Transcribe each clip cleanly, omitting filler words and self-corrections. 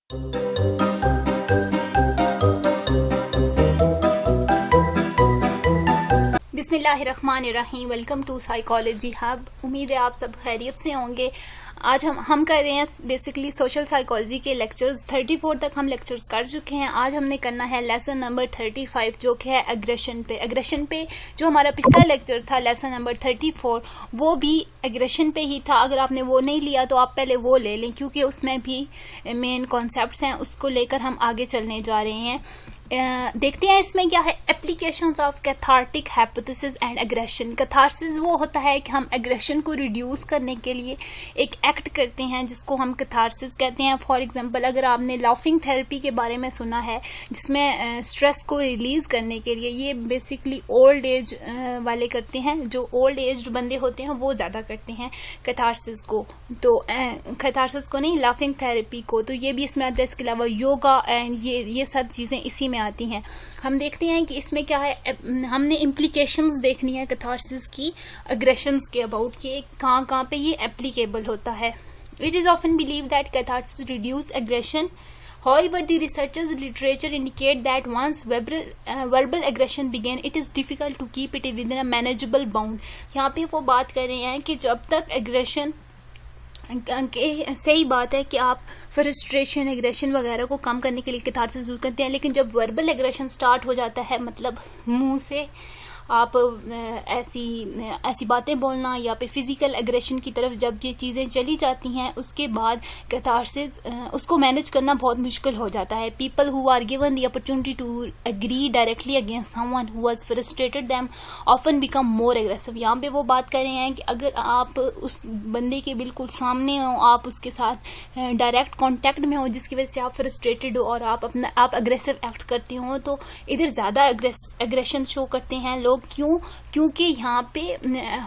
बिस्मिल्लाहिर्रहमानिर्रहीम। Welcome to psychology hub. उम्मीद है आप सब खैरियत से होंगे। आज हम कर रहे हैं बेसिकली सोशल साइकोलॉजी के लेक्चर्स। 34 तक हम लेक्चर्स कर चुके हैं। आज हमने करना है लेसन नंबर 35 जो कि है एग्रेशन पे। एग्रेशन पे जो हमारा पिछला लेक्चर था लेसन नंबर 34 वो भी एग्रेशन पे ही था। अगर आपने वो नहीं लिया तो आप पहले वो ले लें, क्योंकि उसमें भी मेन कॉन्सेप्ट्स हैं, उसको लेकर हम आगे चलने जा रहे हैं। देखते हैं इसमें क्या है। Applications of cathartic hypothesis and aggression. Catharsis वो होता है कि हम एग्रेशन को रिड्यूस करने के लिए एक एक्ट करते हैं जिसको हम कैथार्सिस कहते हैं। फॉर एग्जांपल, अगर आपने लाफिंग थेरेपी के बारे में सुना है जिसमें स्ट्रेस को रिलीज करने के लिए, ये बेसिकली ओल्ड एज वाले करते हैं, जो ओल्ड एज बंदे होते हैं वो ज़्यादा करते हैं कैथार्सिस को। तो कैथार्सिस को नहीं, लाफिंग थेरेपी को। तो ये भी इसमें आता है। इसके अलावा योगा एंड ये सब चीज़ें इसी में आती हैं। हम देखते हैं कि इसमें क्या है। हमने इम्प्लीकेशंस देखनी है कैथार्सिस की अग्रेशंस के अबाउट, कि कहाँ पे ये एप्लीकेबल होता है। It is often believe that catharsis reduce aggression. However, the researchers' literature indicate that once verbal aggression begin, it is difficult to keep it within a manageable bound. यहाँ पे वो बात कर रहे हैं कि जब तक एग्रेशन, सही बात है कि आप फ्रस्ट्रेशन, एग्रेशन वगैरह को कम करने के लिए कैथार्सिस यूज करते हैं, लेकिन जब वर्बल एग्रेशन स्टार्ट हो जाता है, मतलब मुंह से आप ऐसी बातें बोलना या पे फिजिकल एग्रेशन की तरफ जब ये चीज़ें चली जाती हैं, उसके बाद कैथार्सिस उसको मैनेज करना बहुत मुश्किल हो जाता है। People who are given the opportunity to agree directly against someone who was frustrated them often become more aggressive. यहाँ पे वो बात कर रहे हैं कि अगर आप उस बंदे के बिल्कुल सामने हो, आप उसके साथ डायरेक्ट कॉन्टेक्ट में हो जिसकी वजह से आप फ्रस्ट्रेटेड हो और आप अग्रेसिव एक्ट करते हो, तो इधर ज़्यादा एग्रेशन शो करते हैं लोग। क्यों? क्योंकि यहाँ पे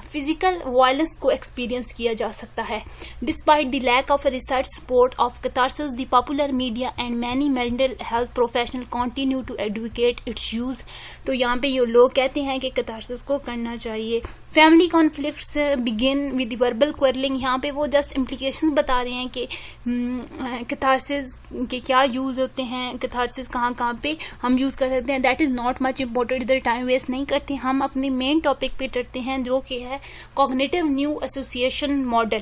फिजिकल वायलेंस को एक्सपीरियंस किया जा सकता है। Despite the lack of research support of catharsis, the popular media and many mental health professional continue to advocate its use. तो यहाँ पे ये लोग कहते हैं कि कैथार्सिस को करना चाहिए। Family conflicts begin with verbal quarrelling. यहाँ पे वो जस्ट इम्प्लीकेशन बता रहे हैं कि कैथार्सिस के क्या यूज़ होते हैं, कैथार्सिस कहाँ पे हम यूज़ कर सकते हैं। That is not much important. इधर टाइम वेस्ट नहीं करते, हम अपने मेन टॉपिक पे चढ़ते हैं जो कि है cognitive new association model.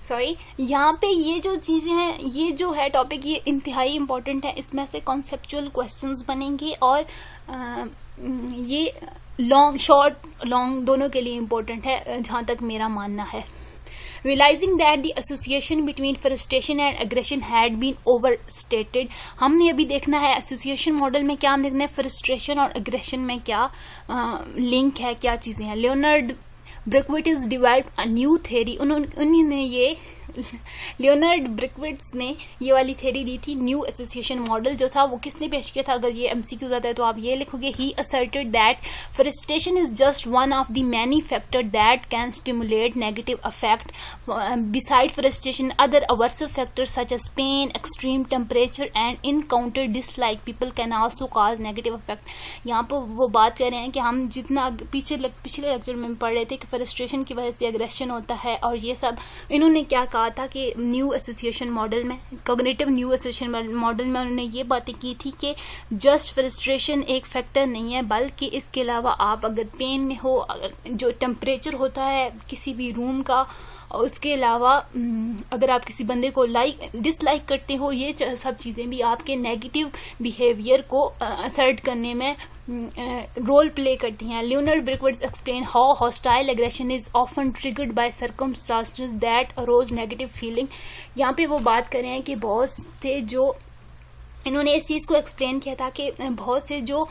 Sorry, यहाँ पे ये जो चीज़ें हैं, ये जो है टॉपिक, ये इंतहाई इम्पोर्टेंट है। इसमें से कॉन्सेप्चुअल क्वेश्चंस बनेंगे और ये लॉन्ग दोनों के लिए इम्पोर्टेंट है जहाँ तक मेरा मानना है। Realizing that the association between frustration and aggression had been overstated. हमने अभी देखना है एसोसिएशन मॉडल में क्या हम देखना है, फ्रस्ट्रेशन और एग्रेशन में क्या लिंक है, क्या चीज़ें हैं। Leonard Berkowitz developed a new theory. Leonard Berkowitz ने ये वाली थ्योरी दी थी। न्यू एसोसिएशन मॉडल जो था वो किसने पेश किया था? अगर ये एमसीक्यू आता है तो आप ये लिखोगे, he asserted that frustration is just one of the many factor that can stimulate negative affect. Beside frustration other aversive factors such as pain, extreme temperature and encounter dislike people can also cause negative affect. यहाँ पर वो बात कर रहे हैं कि हम जितना पिछले लेक्चर में पढ़ रहे थे कि फ्रस्ट्रेशन की वजह से एग्रेशन होता है, और ये सब इन्होंने क्या कहा था कि न्यू एसोसिएशन मॉडल में, कॉग्निटिव न्यू एसोसिएशन मॉडल में उन्होंने ये बातें की थी कि जस्ट फ्रस्ट्रेशन एक फैक्टर नहीं है, बल्कि इसके अलावा आप अगर पेन में हो, जो टेम्परेचर होता है किसी भी रूम का, उसके अलावा अगर आप किसी बंदे को डिसलाइक करते हो, ये सब चीज़ें भी आपके नेगेटिव बिहेवियर को असर्ट करने में रोल प्ले करती हैं। Leonard Berkowitz explain how hostile aggression is often triggered by circumstances that arose negative feeling. यहाँ पे वो बात कर रहे हैं कि बहुत से जो इन्होंने इस चीज़ को एक्सप्लेन किया था कि बहुत से जो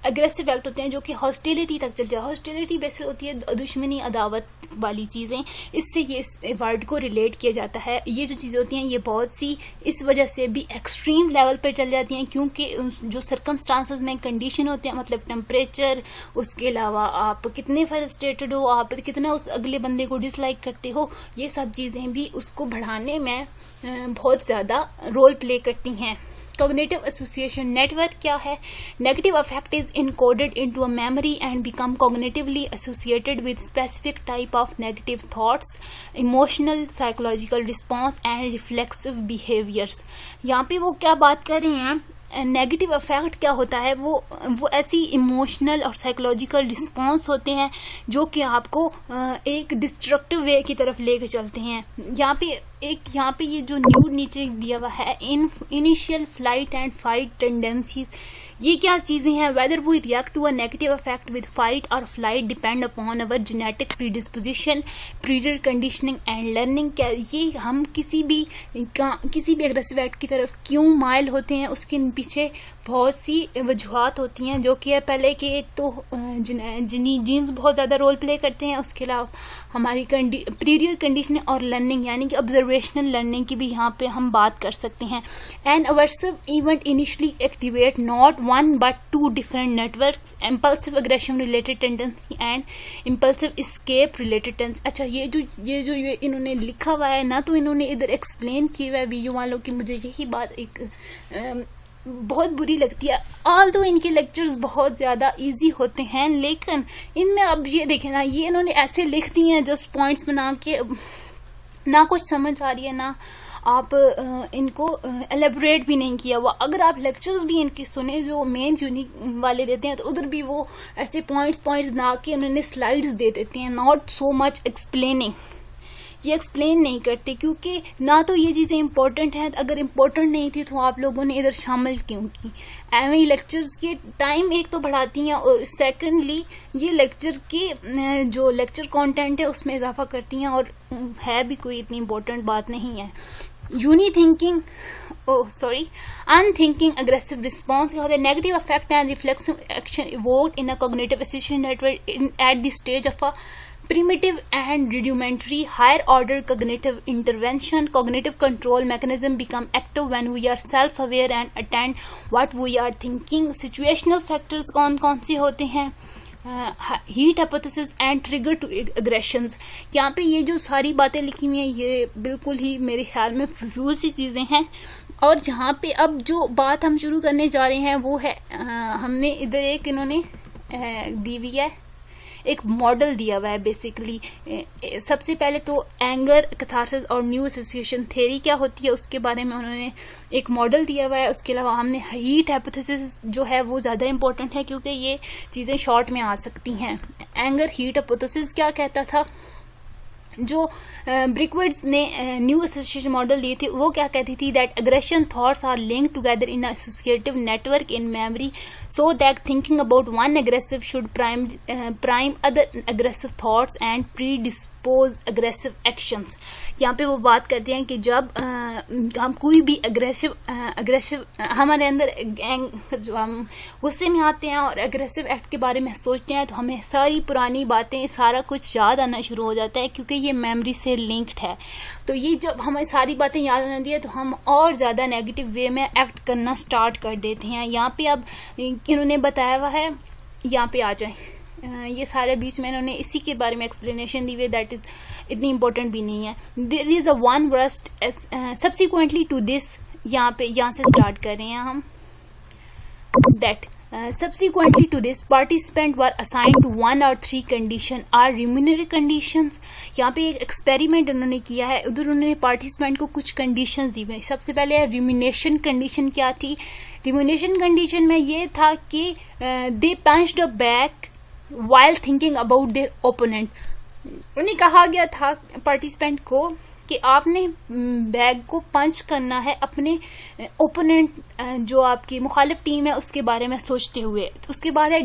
एग्रेसिव एक्ट होते हैं जो कि हॉस्टिलिटी तक चलते हैं। हॉस्टिलिटी बेसिक होती है दुश्मनी, अदावत वाली चीज़ें, इससे ये इस वर्ड को रिलेट किया जाता है। ये जो चीज़ें होती हैं ये बहुत सी इस वजह से भी एक्सट्रीम लेवल पर चल जाती हैं, क्योंकि जो सर्कमस्टांसेस में कंडीशन होते हैं, मतलब टेम्परेचर, उसके अलावा आप कितने फ्रस्ट्रेटेड हो, आप कितना उस अगले बंदे को डिसलाइक करते हो, ये सब चीज़ें भी उसको बढ़ाने में बहुत ज़्यादा रोल प्ले करती हैं। Cognitive association network क्या है? Negative affect is encoded into a memory and become cognitively associated with specific type of negative thoughts, emotional, psychological response and reflexive behaviors. यहाँ पे वो क्या बात कर रहे हैं? नेगेटिव अफेक्ट क्या होता है? वो ऐसी इमोशनल और साइकोलॉजिकल रिस्पॉन्स होते हैं जो कि आपको एक डिस्ट्रक्टिव वे की तरफ लेके चलते हैं. यहाँ पे ये जो न्यूड नीचे दिया हुआ है, initial flight and fight tendencies, ये क्या चीज़ें हैं? Whether we react to a negative affect with fight और flight depend upon our genetic predisposition, prior conditioning and learning. क्या ये हम किसी भी एग्रेसिव एक्ट की तरफ क्यों माइल होते हैं, उसके पीछे बहुत सी वजूहत होती हैं, जो कि है पहले कि एक तो जीन्स बहुत ज़्यादा रोल प्ले करते हैं, उसके अलावा हमारी प्रीडियर कंडीशनिंग और लर्निंग यानी कि ऑब्जर्वेशनल लर्निंग की भी यहाँ पे हम बात कर सकते हैं. And aversive event initially activate not one but two different networks, impulsive aggression related tendency and impulsive escape related tendency. अच्छा, ये इन्होंने लिखा हुआ है ना, तो इन्होंने इधर एक्सप्लेन किया हुआ है वीडियो वालों की. मुझे यही बात बहुत बुरी लगती है. ऑल्दो इनके लेक्चर्स बहुत ज़्यादा इजी होते हैं, लेकिन इनमें अब ये देखें ना, ये इन्होंने ऐसे लिख दिए हैं जस्ट पॉइंट्स बना के, ना कुछ समझ आ रही है ना आप इनको एलेबोरेट भी नहीं किया हुआ. अगर आप लेक्चर्स भी इनके सुने जो मेन यूनिक वाले देते हैं, तो उधर भी वो ऐसे पॉइंट्स बना के उन्होंने स्लाइड्स दे देते हैं, नॉट सो मच एक्सप्लेनिंग. ये एक्सप्लेन नहीं करते क्योंकि ना तो ये चीज़ें इंपॉर्टेंट हैं. अगर इम्पोर्टेंट नहीं थी तो आप लोगों ने इधर शामिल क्यों की? एवं लेक्चर्स के टाइम एक तो बढ़ाती हैं, और सेकेंडली ये लेक्चर के जो लेक्चर कंटेंट है उसमें इजाफा करती हैं, और है भी कोई इतनी इम्पोर्टेंट बात नहीं है. unthinking aggressive response क्या होता है? Negative affect and reflexive action evoked in a cognitive association network at the stage of a primitive and rudimentary higher order cognitive intervention. Cognitive control mechanism become active when we are self aware and attend what we are thinking. Situational factors कौन से होते हैं? Heat hypothesis and trigger to aggressions. यहाँ पे ये जो सारी बातें लिखी हुई हैं, ये बिल्कुल ही मेरे ख्याल में फजूल सी चीज़ें हैं. और जहाँ पे अब जो बात हम शुरू करने जा रहे हैं वो है, हमने इधर एक इन्होंने दी हुई है, एक मॉडल दिया हुआ है. बेसिकली सबसे पहले तो एंगर, कैथारसिस और न्यू एसोसिएशन थ्योरी क्या होती है उसके बारे में उन्होंने एक मॉडल दिया हुआ है. उसके अलावा हमने हीट हाइपोथेसिस जो है वो ज़्यादा इंपॉर्टेंट है क्योंकि ये चीज़ें शॉर्ट में आ सकती हैं. एंगर हीट हाइपोथेसिस क्या कहता था? जो ब्रिकवर्ड्स ने न्यू एसोसिएशन मॉडल दी थी, वो क्या कहती थी? That aggression thoughts are linked together in associative network in memory, so that thinking about one aggressive should prime other aggressive thoughts and predispose aggressive actions. यहाँ पे वो बात करते हैं कि जब हम कोई भी अग्रेसिव हमारे अंदर जो हम गुस्से में आते हैं और अग्रेसिव एक्ट के बारे में सोचते हैं, तो हमें सारी पुरानी बातें, सारा कुछ याद आना शुरू हो जाता है क्योंकि ये मेमोरी से लिंक्ड है. तो ये जब हमें सारी बातें याद आती है तो हम और ज़्यादा नेगेटिव वे में एक्ट करना स्टार्ट कर देते हैं. यहाँ पे अब इन्होंने बताया हुआ है, यहाँ पे आ जाए, ये सारे बीच में इन्होंने इसी के बारे में एक्सप्लेनेशन दी हुई, दैट इज इतनी इंपॉर्टेंट भी नहीं है. There is a one worst subsequently to this, यहाँ से स्टार्ट कर रहे हैं हम. That subsequently to this participant were assigned to 1 or 3 condition are remunerative conditions. यहाँ पे एक एक्सपेरिमेंट उन्होंने किया है, उधर उन्होंने पार्टिसिपेंट को कुछ कंडीशंस दी हुई. सबसे पहले रिम्यूनेशन कंडीशन क्या थी? रिम्यूनेशन कंडीशन में ये था कि they punched a bag while thinking about their opponent. उन्हें कहा गया था पार्टिसिपेंट को कि आपने बैग को पंच करना है अपने ओपोनेंट, जो आपकी मुखालिफ टीम है, उसके बारे में सोचते हुए. उसके बाद है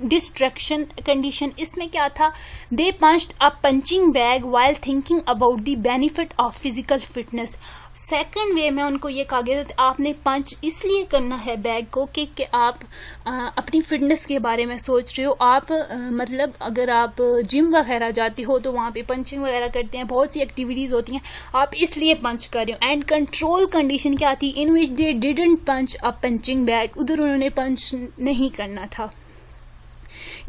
डिस्ट्रैक्शन कंडीशन. इसमें क्या था? They punched a punching bag while thinking about the benefit of physical fitness. Second way में उनको ये कहा गया था आपने पंच इसलिए करना है बैग को कि आप अपनी फिटनेस के बारे में सोच रहे हो. आप मतलब अगर आप जिम वगैरह जाते हो तो वहाँ पे पंचिंग वगैरह करते हैं, बहुत सी एक्टिविटीज़ होती हैं, आप इसलिए पंच कर रहे हो. एंड कंट्रोल कंडीशन क्या थी? In which they didn't punch a punching bag, उधर उन्होंने पंच नहीं करना था.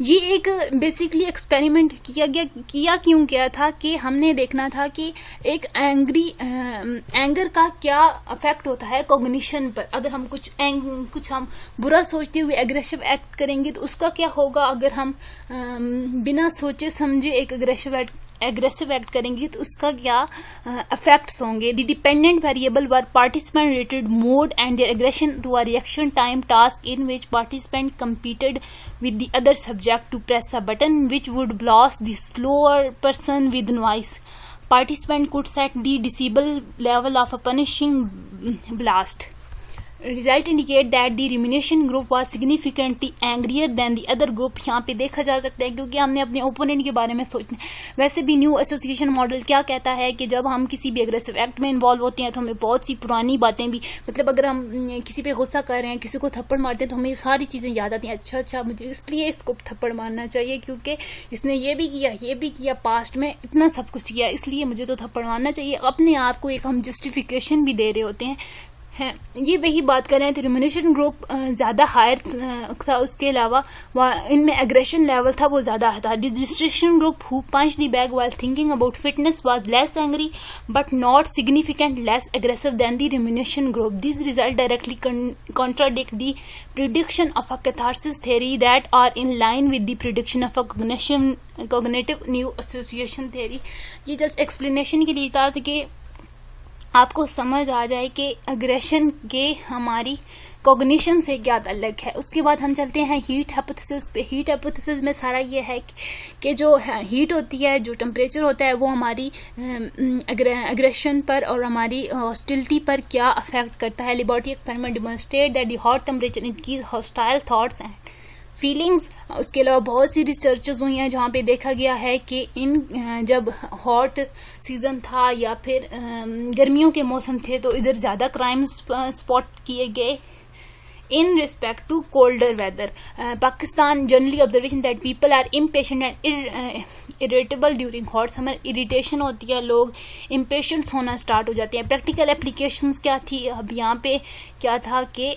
ये एक बेसिकली एक्सपेरिमेंट किया क्यों गया था कि हमने देखना था कि एक एंगर का क्या अफेक्ट होता है कॉग्निशन पर। अगर हम कुछ हम बुरा सोचते हुए एग्रेसिव एक्ट करेंगे तो उसका क्या होगा, अगर हम बिना सोचे समझे एक एग्रेसिव एक्ट करेंगे तो उसका क्या इफेक्ट्स होंगे। The dependent variable were participant rated mood and their aggression to a reaction time task in which participant competed with the other subject to press a button which would blast the slower person with noise. Participant could set the decibel level of a punishing blast. Result indicate that the rumination group was significantly angrier than the other group. यहाँ पे देखा जा सकता है क्योंकि हमने अपने opponent के बारे में सोचना। वैसे भी न्यू एसोसिएशन मॉडल क्या कहता है कि जब हम किसी भी एग्रेसिव एक्ट में इन्वॉल्व होते हैं तो हमें बहुत सी पुरानी बातें भी, मतलब अगर हम किसी पे गुस्सा कर रहे हैं, किसी को थप्पड़ मारते हैं तो हमें सारी चीज़ें याद आती हैं। अच्छा मुझे इसलिए इसको थप्पड़ मारना चाहिए क्योंकि इसने ये भी किया पास्ट में, इतना सब कुछ किया, इसलिए मुझे तो थप्पड़ मारना चाहिए। अपने आप को एक हम जस्टिफिकेशन भी दे रहे होते हैं। ये वही बात कर रहे हैं। तो रिम्यूनरेशन ग्रुप ज़्यादा हायर था, उसके अलावा इनमें एग्रेशन लेवल था वो ज़्यादा था। The distraction group who punch the bag while thinking about fitness was less angry but not significant less aggressive than the remuneration group. This result directly contradict the prediction of a catharsis theory that are in line with the prediction of a cognitive new association theory. ये just explanation के लिए था कि आपको समझ आ जाए कि aggression के हमारी कॉग्निशन से क्या ताल्लुक है। उसके बाद हम चलते हैं हीट हाइपोथेसिस पे। हीट हाइपोथेसिस में सारा ये है कि जो हीट होती है, जो टेम्परेचर होता है, वो हमारी अग्रेशन पर और हमारी हॉस्टिलिटी पर क्या अफेक्ट करता है। Laboratory experiment demonstrate that the hot temperature increase hostile thoughts and feelings. उसके अलावा बहुत सी रिसर्चेस हुई हैं जहाँ पे देखा गया है कि जब हॉट सीज़न था या फिर गर्मियों के मौसम थे तो इधर ज़्यादा क्राइम्स स्पॉट किए गए in respect to colder weather. Pakistan generally observation that people are impatient and irritable during hot summer. Irritation होती है, लोग इम्पेशेंट्स होना स्टार्ट हो जाते हैं। प्रैक्टिकल एप्लीकेशंस क्या थी, अब यहाँ पे क्या था कि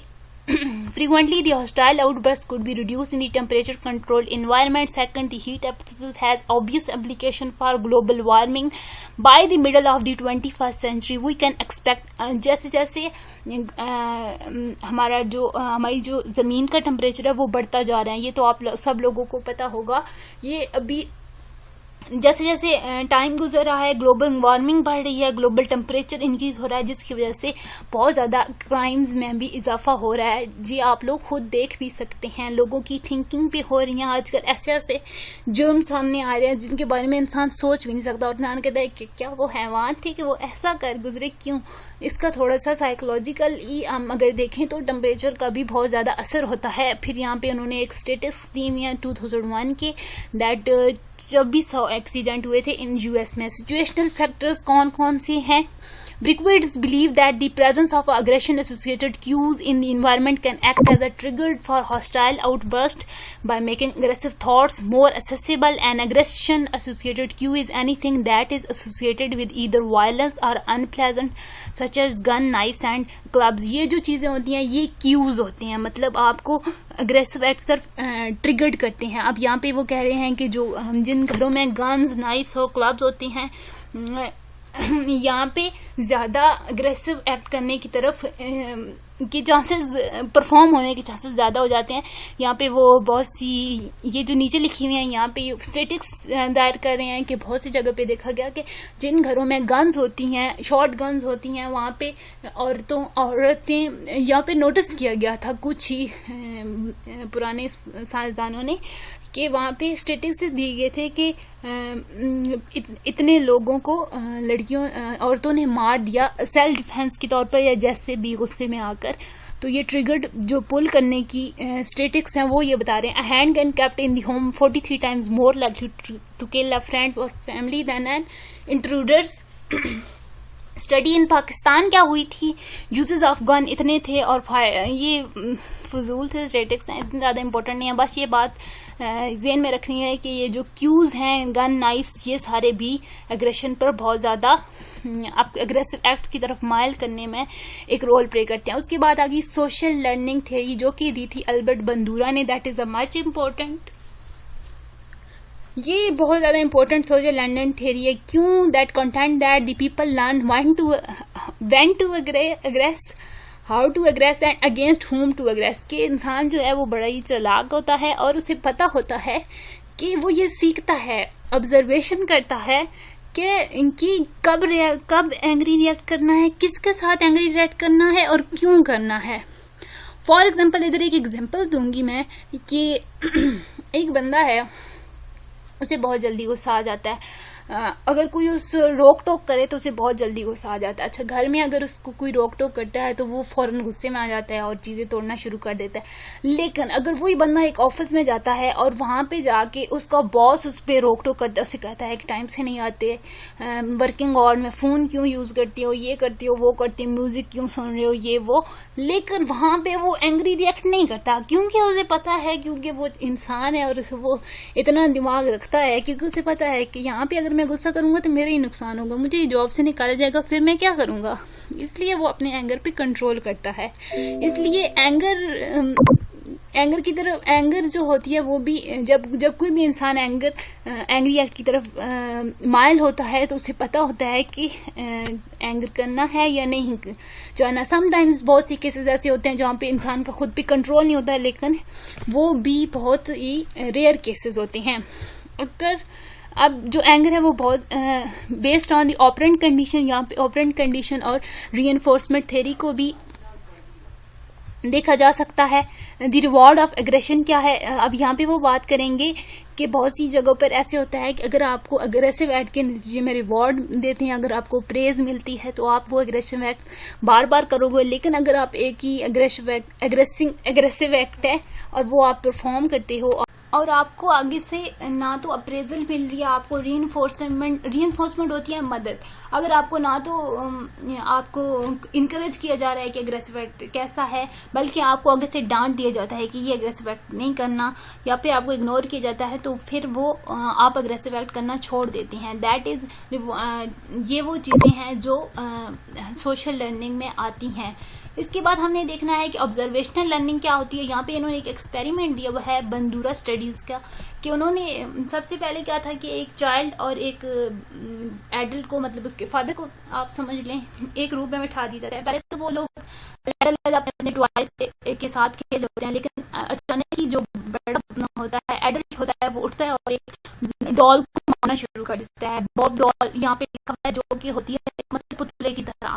frequently the hostile outbursts could be reduced in the temperature controlled environment. Second, the heat hypothesis has obvious application for global warming. By the middle of the 21st century we can expect जैसे जैसे हमारी जो ज़मीन का temperature है वो बढ़ता जा रहा है। ये तो आप सब लोगों को पता होगा। ये अभी जैसे जैसे टाइम गुजर रहा है, ग्लोबल वार्मिंग बढ़ रही है, ग्लोबल टेम्परेचर इंक्रीज हो रहा है, जिसकी वजह से बहुत ज़्यादा क्राइम्स में भी इजाफा हो रहा है। जी आप लोग खुद देख भी सकते हैं, लोगों की थिंकिंग भी हो रही है। आजकल ऐसे ऐसे जुर्म सामने आ रहे हैं जिनके बारे में इंसान सोच भी नहीं सकता और इंसान कहता है कि क्या वो हैवान थे कि वो ऐसा कर गुजरे, क्यों। इसका थोड़ा सा साइकोलॉजिकल ही हम अगर देखें तो टेम्परेचर का भी बहुत ज़्यादा असर होता है। फिर यहाँ पे उन्होंने एक स्टेटस दी हुई है 2001 के, दैट 2400 एक्सीडेंट हुए थे इन यूएस में। सिचुएशनल फैक्टर्स कौन कौन से हैं। Brickwids believe that the presence of aggression-associated cues in the environment can act as a trigger for hostile outbursts by making aggressive thoughts more accessible. An aggression-associated cue is anything that is associated with either violence or unpleasant, such as gun, knives and clubs. ये जो चीज़ें होती हैं ये cues होते हैं, मतलब आपको अग्रेसिव एक्ट तरफ ट्रिगर्ड करते हैं। अब यहाँ पे वो कह रहे हैं कि जो जिन घरों में गन्स, नाइफ्स और क्लब्स होते हैं यहाँ पे ज़्यादा अग्रेसिव एक्ट करने की तरफ के चांसेस, परफॉर्म होने के चांसेस ज़्यादा हो जाते हैं। यहाँ पे वो बहुत सी ये जो नीचे लिखी हुई हैं यहाँ पे स्टेटिक्स दायर कर रहे हैं कि बहुत सी जगह पे देखा गया कि जिन घरों में गन्स होती हैं, शॉर्ट गन्स होती हैं, वहाँ पे औरतें यहाँ पे नोटिस किया गया था कुछ ही पुराने साइंसदानों ने कि वहाँ पे स्टेटिस्टिक्स दिए गए थे कि इतने लोगों को औरतों ने मार दिया सेल्फ डिफेंस के तौर पर या जैसे भी गुस्से में आकर। तो ये ट्रिगर्ड जो पुल करने की स्टेटिक्स हैं वो ये बता रहे हैं। A handgun kept in the home 43 times more likely to kill a friend और family than an intruders. Study in Pakistan क्या हुई थी, यूजेस ऑफ गन इतने थे और ये फजूल से स्टेटिक्स हैं, इतने ज़्यादा इंपॉर्टेंट नहीं है। बस ये बात ज़हन में रखनी है कि ये जो क्यूज़ हैं, गन, नाइफ्स, ये सारे भी एग्रेशन पर बहुत ज़्यादा आपको एग्रेसिव एक्ट की तरफ माइल करने में एक रोल प्ले करते हैं। उसके बाद आ गई सोशल लर्निंग थ्योरी जो कि दी थी अल्बर्ट बंदूरा ने, that is a much important ये बहुत ज़्यादा इंपॉर्टेंट सोशल लैंडन थ्योरी है। क्यों? That content that the people learn when to aggress, how to aggress and against whom to aggress. के इंसान जो है वो बड़ा ही चालाक होता है और उसे पता होता है कि वो ये सीखता है, ऑब्जर्वेशन करता है कि इनकी कब एंग्री रिएक्ट करना है, किसके साथ एंग्री रिएक्ट करना है और क्यों करना है। फॉर एग्जाम्पल इधर एक एग्जाम्पल दूंगी मैं कि एक बंदा है, उसे बहुत जल्दी गुस्सा आ जाता है। अगर कोई उस रोक टोक करे तो उसे बहुत जल्दी गुस्सा आ जाता है। अच्छा, घर में अगर उसको कोई रोक टोक करता है तो वो फौरन गुस्से में आ जाता है और चीज़ें तोड़ना शुरू कर देता है। लेकिन अगर वही बंदा एक ऑफिस में जाता है और वहाँ पे जाके उसका बॉस उस पर रोक टोक करता है, उसे कहता है कि टाइम से नहीं आते, वर्किंग आवर में फ़ोन क्यों यूज़ करती हो, ये करती हो, वो करती हो, म्यूज़िक क्यों सुन रहे हो, ये वो, लेकिन वहाँ पे वो एंग्री रिएक्ट नहीं करता क्योंकि उसे पता है, क्योंकि वो इंसान है और वो इतना दिमाग रखता है, क्योंकि उसे पता है कि यहाँ पे अगर मैं गुस्सा करूंगा तो मेरा ही नुकसान होगा, मुझे जॉब से निकाला जाएगा, फिर मैं क्या करूंगा। इसलिए वो अपने एंगर पे कंट्रोल करता है। इसलिए एंगर की तरफ, एंगर जो होती है वो भी जब कोई भी इंसान एंग्री एक्ट की तरफ माइल होता है तो उसे पता होता है कि एंगर करना है या नहीं जो है ना। समटाइम्स बहुत सी केसेस ऐसे होते हैं जहाँ पे इंसान का खुद पे कंट्रोल नहीं होता है, लेकिन वो भी बहुत ही रेयर केसेस होते हैं। अगर अब जो एंगर है वो बहुत based on the operant condition, यहाँ पे ऑपरेंट कंडीशन और रीइंफोर्समेंट थ्योरी को भी देखा जा सकता है। द रिवॉर्ड ऑफ एग्रेशन क्या है, अब यहाँ पे वो बात करेंगे कि बहुत सी जगहों पर ऐसे होता है कि अगर आपको अग्रेसिव एक्ट के नतीजे में रिवॉर्ड देते हैं, अगर आपको प्रेज मिलती है तो आप वो अग्रेसिव एक्ट बार बार करोगे। लेकिन अगर आप एक ही अग्रेसिव एक्ट है और वो आप परफॉर्म करते हो और आपको आगे से ना तो अप्रेजल मिल रही है, आपको रीइंफोर्समेंट होती है मदद। अगर आपको ना तो आपको इनकरेज किया जा रहा है कि अग्रेसिव एक्ट कैसा है, बल्कि आपको आगे से डांट दिया जाता है कि ये अग्रेसिव एक्ट नहीं करना, या फिर आपको इग्नोर किया जाता है, तो फिर वो आप अग्रेसिव एक्ट करना छोड़ देते हैं। दैट इज ये वो चीज़ें हैं जो सोशल लर्निंग में आती हैं। इसके बाद हमने देखना है कि ऑब्जर्वेशनल लर्निंग क्या होती है। यहाँ पे इन्होंने एक एक्सपेरिमेंट दिया हुआ है बंदूरा स्टडीज़ का, कि उन्होंने सबसे पहले क्या था कि एक चाइल्ड और एक एडल्ट को, मतलब उसके फादर को आप समझ लें, एक रूम में बिठा दिया जाता है। पहले तो वो लोग अपने टॉयज के साथ खेल होते हैं, लेकिन अचानक ही जो बड़ा होता है, एडल्ट होता है, वो उठता है और एक डॉल को मारना शुरू कर देता है। बॉब डॉल यहाँ पे लिखा है, जो कि होती है मतलब पुतले की तरह,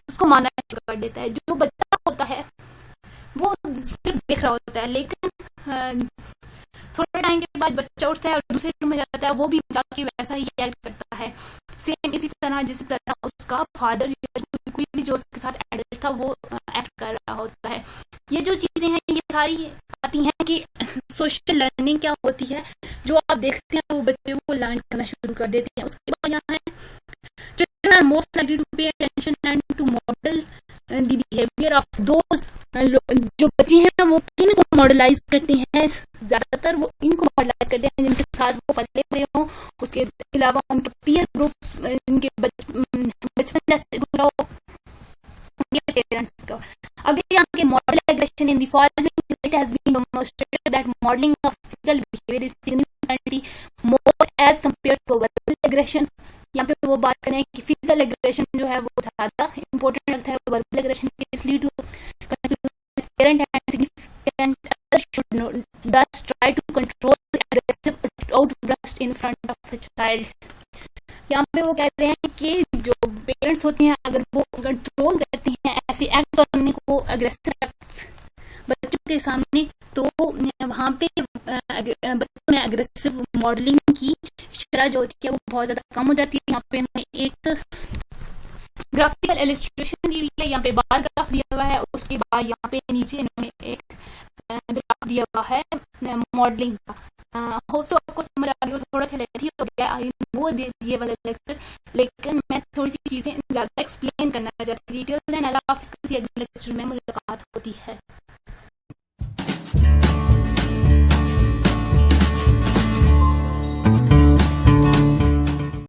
उसको मारना शुरू कर देता है। जो बच्चा होता है वो सिर्फ देख रहा होता है, लेकिन थोड़े टाइम के बाद बच्चा उठता है और दूसरे रूम में जाता है, वो भी जाके वैसा ही एक्ट करता है, सेम इसी तरह जिस तरह उसका फादर या कोई भी जो उसके साथ एडल्ट था वो एक्ट कर रहा होता है। ये जो चीजें हैं ये सारी आती हैं कि सोशल लर्निंग क्या होती है। जो आप देखते हैं वो बच्चे को लर्न करना शुरू कर देते हैं। उसके बाद यहाँ है children are most likely to pay attention and to model the behavior of those जो बच्चे हैं वो किनको मॉडलाइज करते हैं, ज्यादातर वो इनको मॉडलाइज करते हैं जिनके साथ वो पले बड़े हों। उसके अलावा उनके पीयर ग्रुप, इनके बचपन जैसे गुजरा हो उनके पेरेंट्स का। अगर यहाँ के model aggression in the following it has been demonstrated that modelling of physical behaviour is significantly more as compared to verbal aggression. यहाँ पे वो बात करें कि फिजिकल एग्रेशन जो है वो ज्यादा इंपॉर्टेंट लगता है वर्बल एग्रेशन के, इसलिए to parent and significant other should thus try to control aggressive outburst in front of a child। यहाँ पे वो कह रहे हैं कि जो पेरेंट्स होते हैं अगर वो कंट्रोल करते हैं ऐसे एक्ट करने को, अग्रेसिव एक्ट्स बच्चों के सामने, तो वहाँ पे बच्चों में अग्रेसिव मॉडलिंग की शरह जो होती है वो बहुत ज्यादा कम हो जाती है। यहाँ पे एक ग्राफिकल इलस्ट्रेशन दी हुई है, यहाँ पे बार ग्राफ दिया हुआ है, उसके बाद यहाँ पे नीचे इन्होंने एक ग्राफ दिया हुआ है मॉडलिंग का। होप सो आपको समझ आ गई हो, थोड़ा सा लेंथी हो गया वो ये वाला लेक्चर, लेकिन मैं थोड़ी सी चीजें ज्यादा एक्सप्लेन करना चाहती थी। डिटेल देन अगले लेक्चर में मुलाकात होती है।